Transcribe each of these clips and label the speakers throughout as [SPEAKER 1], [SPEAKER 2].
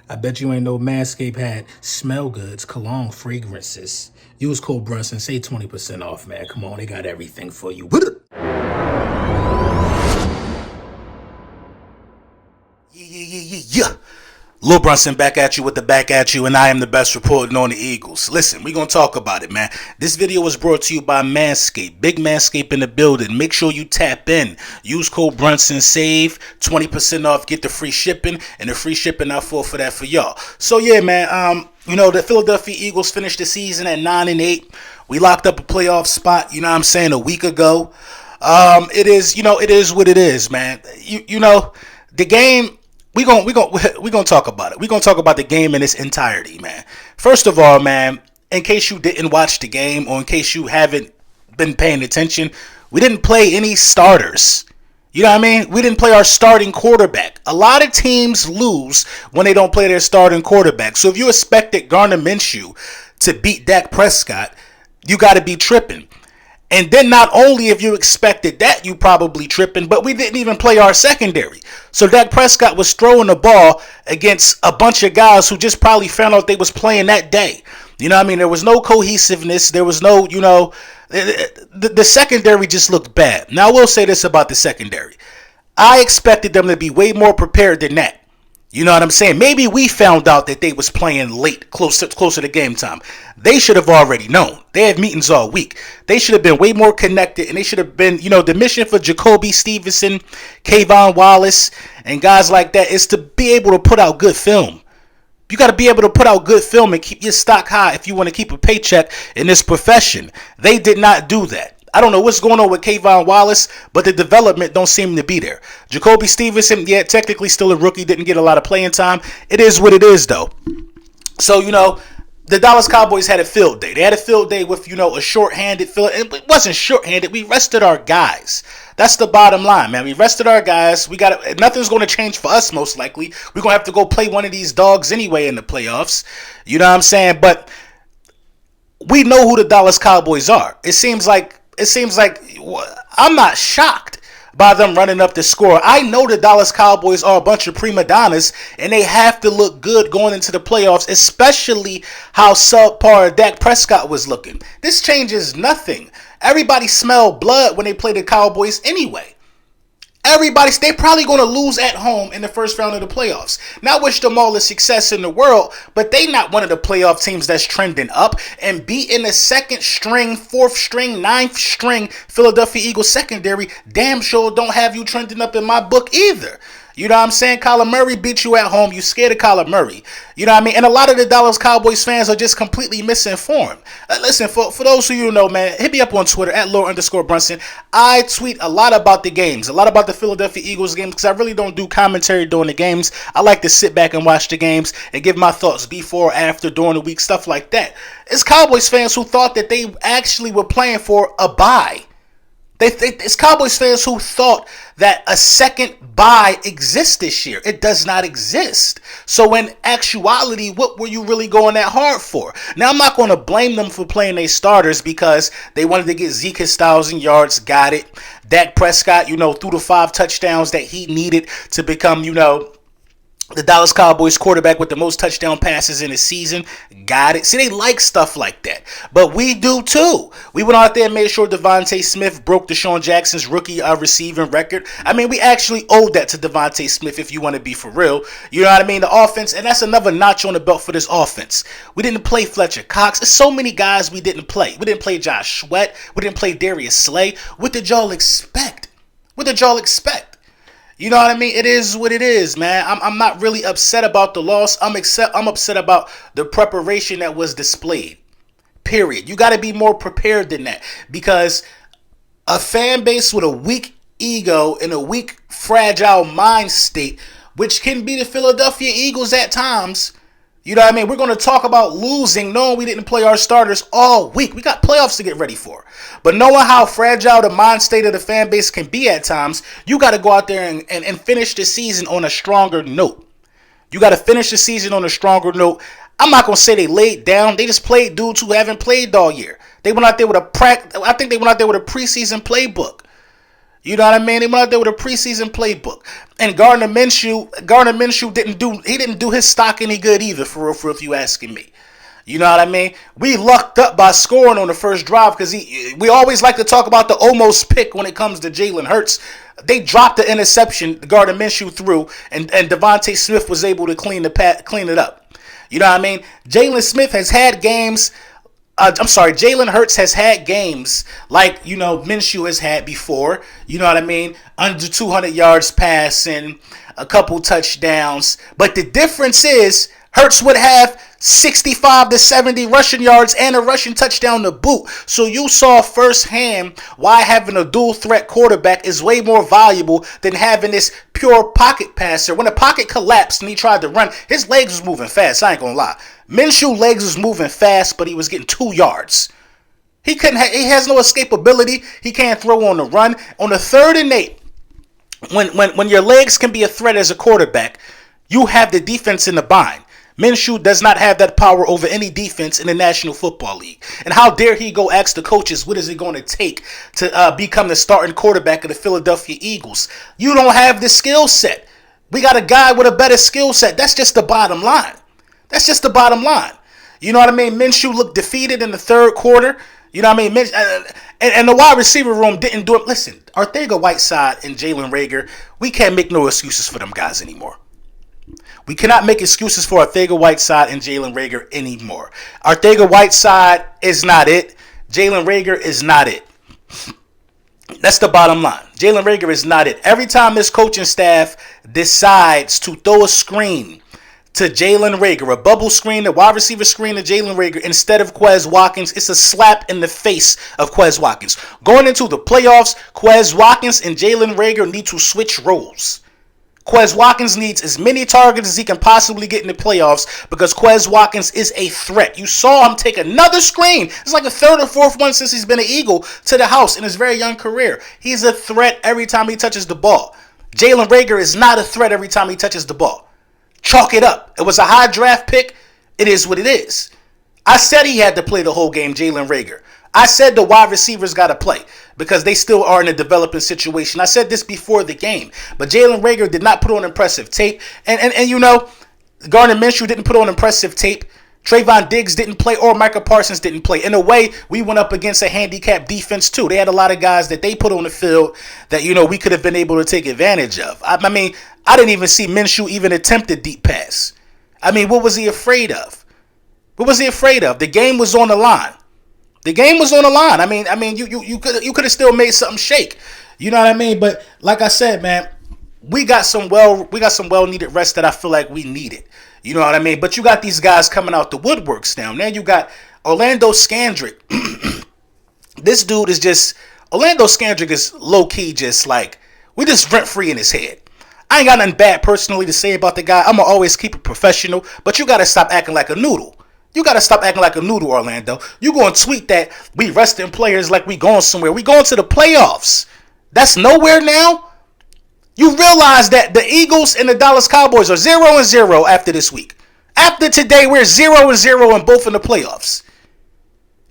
[SPEAKER 1] I bet you ain't know Manscaped had smell goods, cologne, fragrances. Use code Brunson, save 20% off, man. Come on, they got everything for you.
[SPEAKER 2] Yeah. Lil Brunson back at you with the back at you, and I am the best reporting on the Eagles. Listen, we're going to talk about it, man. This video was brought to you by Manscaped. Big Manscaped in the building. Make sure you tap in. Use code Brunson, save 20% off, get the free shipping, and the free shipping I fall for that for y'all. So yeah, man, the Philadelphia Eagles finished the season at 9-8. We locked up a playoff spot, a week ago. It is what it is, man. The game. We're gonna talk about it. We're gonna talk about the game in its entirety, man. First of all, man, in case you didn't watch the game or in case you haven't been paying attention, we didn't play any starters. You know what I mean? We didn't play our starting quarterback. A lot of teams lose when they don't play their starting quarterback. So if you expected Gardner Minshew to beat Dak Prescott, you got to be tripping. And then not only if you expected that, you probably tripping, but we didn't even play our secondary. So Dak Prescott was throwing the ball against a bunch of guys who just probably found out they was playing that day. You know what I mean? There was no cohesiveness. There was no, the secondary just looked bad. Now, I will say this about the secondary. I expected them to be way more prepared than that. You know what I'm saying? Maybe we found out that they was playing late, closer to game time. They should have already known. They have meetings all week. They should have been way more connected, and they should have been, the mission for Jacoby Stevenson, Kayvon Wallace, and guys like that is to be able to put out good film. You got to be able to put out good film and keep your stock high if you want to keep a paycheck in this profession. They did not do that. I don't know what's going on with Kayvon Wallace, but the development don't seem to be there. Jacoby Stevenson, yeah, technically still a rookie, didn't get a lot of playing time. It is what it is, though. So, the Dallas Cowboys had a field day. They had a field day with, a short-handed field. It wasn't short-handed. We rested our guys. That's the bottom line, man. We rested our guys. Nothing's going to change for us, most likely. We're going to have to go play one of these dogs anyway in the playoffs. You know what I'm saying? But we know who the Dallas Cowboys are. It seems like I'm not shocked by them running up the score. I know the Dallas Cowboys are a bunch of prima donnas, and they have to look good going into the playoffs, especially how subpar Dak Prescott was looking. This changes nothing. Everybody smelled blood when they play the Cowboys anyway. They're probably going to lose at home in the first round of the playoffs. Now, I wish them all the success in the world, but they not one of the playoff teams that's trending up. And beating the second string, fourth string, ninth string Philadelphia Eagles secondary damn sure don't have you trending up in my book either. You know what I'm saying? Kyler Murray beat you at home. You scared of Kyler Murray. You know what I mean? And a lot of the Dallas Cowboys fans are just completely misinformed. Listen, for those who you know, man, hit me up on Twitter at @Lord_Brunson. I tweet a lot about the games, a lot about the Philadelphia Eagles games, because I really don't do commentary during the games. I like to sit back and watch the games and give my thoughts before, after, during the week, stuff like that. It's Cowboys fans who thought that they actually were playing for a bye. It's Cowboys fans who thought that a second bye exists this year. It does not exist. So in actuality, what were you really going that hard for? Now, I'm not going to blame them for playing their starters because they wanted to get Zeke his 1,000 yards. Got it. Dak Prescott, threw the 5 touchdowns that he needed to become, the Dallas Cowboys quarterback with the most touchdown passes in a season. Got it. See, they like stuff like that. But we do too. We went out there and made sure Devontae Smith broke Deshaun Jackson's rookie receiving record. I mean, we actually owed that to Devontae Smith if you want to be for real. You know what I mean? The offense, and that's another notch on the belt for this offense. We didn't play Fletcher Cox. There's so many guys we didn't play. We didn't play Josh Sweat. We didn't play Darius Slay. What did y'all expect? You know what I mean? It is what it is, man. I'm not really upset about the loss. I'm upset about the preparation that was displayed. Period. You got to be more prepared than that, because a fan base with a weak ego and a weak, fragile mind state, which can be the Philadelphia Eagles at times. You know what I mean? We're going to talk about losing, knowing we didn't play our starters all week. We got playoffs to get ready for. But knowing how fragile the mind state of the fan base can be at times, you got to go out there and finish the season on a stronger note. You got to finish the season on a stronger note. I'm not going to say they laid down. They just played dudes who haven't played all year. They went out there with I think they went out there with a preseason playbook. You know what I mean? They went out there with a preseason playbook. And Gardner Minshew didn't do his stock any good either, for real, if you asking me. You know what I mean? We lucked up by scoring on the first drive because we always like to talk about the almost pick when it comes to Jalen Hurts. They dropped the interception Gardner Minshew threw, and Devontae Smith was able to clean it up. You know what I mean? Jalen Hurts has had games like, Minshew has had before. You know what I mean? Under 200 yards passing, a couple touchdowns. But the difference is Hurts would have 65 to 70 rushing yards and a rushing touchdown to boot. So you saw firsthand why having a dual threat quarterback is way more valuable than having this pure pocket passer. When the pocket collapsed and he tried to run, his legs was moving fast. I ain't gonna lie. Minshew's legs was moving fast, but he was getting 2 yards. He has no escapability. He can't throw on the run. On the 3rd and 8, when your legs can be a threat as a quarterback, you have the defense in the bind. Minshew does not have that power over any defense in the National Football League. And how dare he go ask the coaches what is it going to take to become the starting quarterback of the Philadelphia Eagles? You don't have the skill set. We got a guy with a better skill set. That's just the bottom line. You know what I mean? Minshew looked defeated in the 3rd quarter. You know what I mean? And the wide receiver room didn't do it. Listen, Arcega-Whiteside and Jalen Reagor, we can't make no excuses for them guys anymore. We cannot make excuses for Arcega-Whiteside and Jalen Reagor anymore. Arcega-Whiteside is not it. Jalen Reagor is not it. That's the bottom line. Jalen Reagor is not it. Every time this coaching staff decides to throw a screen to Jalen Reagor, a bubble screen, a wide receiver screen to Jalen Reagor instead of Quez Watkins, it's a slap in the face of Quez Watkins. Going into the playoffs, Quez Watkins and Jalen Reagor need to switch roles. Quez Watkins needs as many targets as he can possibly get in the playoffs because Quez Watkins is a threat. You saw him take another screen. It's like the 3rd or 4th one since he's been an Eagle to the house in his very young career. He's a threat every time he touches the ball. Jalen Reagor is not a threat every time he touches the ball. Chalk it up. It was a high draft pick. It is what it is. I said he had to play the whole game, Jalen Reagor. I said the wide receivers got to play because they still are in a developing situation. I said this before the game, but Jalen Reagor did not put on impressive tape. And Gardner Minshew didn't put on impressive tape. Trayvon Diggs didn't play or Micah Parsons didn't play. In a way, we went up against a handicapped defense too. They had a lot of guys that they put on the field that, we could have been able to take advantage of. I mean, I didn't even see Minshew even attempt a deep pass. I mean, what was he afraid of? The game was on the line. I mean, you could have still made something shake. You know what I mean? But like I said, man, we got some well needed rest that I feel like we needed. You know what I mean? But you got these guys coming out the woodworks now. Now you got Orlando Scandrick. Orlando Scandrick is low key just like, we just rent free in his head. I ain't got nothing bad personally to say about the guy. I'm gonna always keep it professional, but you gotta stop acting like a noodle. Orlando. You gonna tweet that we resting players like we going somewhere. We going to the playoffs. That's nowhere now. You realize that the Eagles and the Dallas Cowboys are 0-0 after this week. After today, we're 0-0 and both in the playoffs.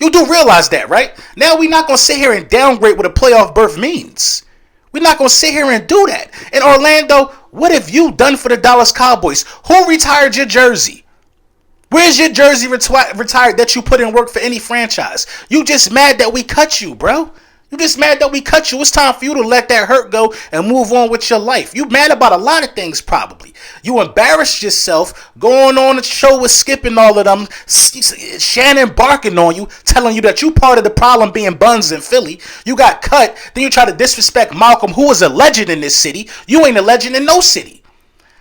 [SPEAKER 2] You do realize that, right? Now we're not gonna sit here and downgrade what a playoff berth means. We're not gonna sit here and do that. And Orlando, what have you done for the Dallas Cowboys? Who retired your jersey? Where's your jersey retired that you put in work for any franchise? You just mad that we cut you, bro. It's time for you to let that hurt go and move on with your life. You mad about a lot of things probably. You embarrassed yourself going on the show with Skip and all of them. Shannon barking on you, telling you that you part of the problem being buns in Philly. You got cut. Then you try to disrespect Malcolm, who is a legend in this city. You ain't a legend in no city.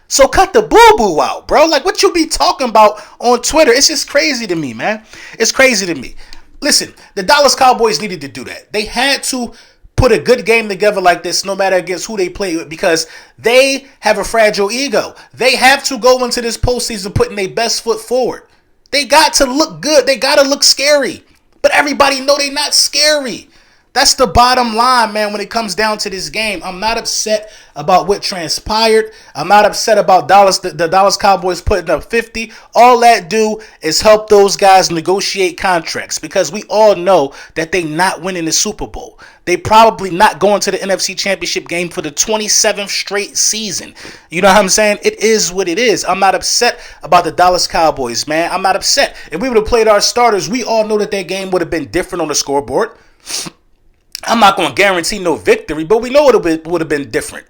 [SPEAKER 2] So cut the boo-boo out, bro. Like, what you be talking about on Twitter? It's just crazy to me, man. It's crazy to me. Listen, the Dallas Cowboys needed to do that. They had to put a good game together like this, no matter against who they play with, because they have a fragile ego. They have to go into this postseason putting their best foot forward. They got to look good. They got to look scary. But everybody know they're not scary. That's the bottom line, man, when it comes down to this game. I'm not upset about what transpired. I'm not upset about the Dallas Cowboys putting up 50. All that do is help those guys negotiate contracts, because we all know that they not winning the Super Bowl. They probably not going to the NFC Championship game for the 27th straight season. You know what I'm saying? It is what it is. I'm not upset about the Dallas Cowboys, man. I'm not upset. If we would have played our starters, we all know that game would have been different on the scoreboard. I'm not going to guarantee no victory, but we know it would have been different.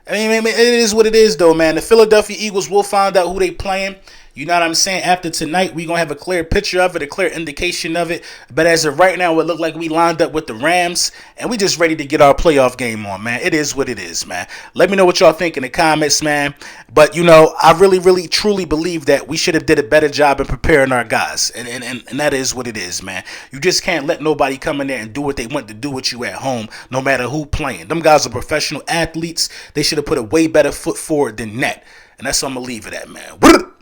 [SPEAKER 2] I mean, it is what it is, though, man. The Philadelphia Eagles will find out who they playing. You know what I'm saying? After tonight, we're going to have a clear picture of it, a clear indication of it. But as of right now, it look like we lined up with the Rams, and we just ready to get our playoff game on, man. It is what it is, man. Let me know what y'all think in the comments, man. But, you know, I really, really, truly believe that we should have did a better job in preparing our guys. And that is what it is, man. You just can't let nobody come in there and do what they want to do with you at home, no matter who playing. Them guys are professional athletes. They should have put a way better foot forward than that. And that's what I'm going to leave it at, man.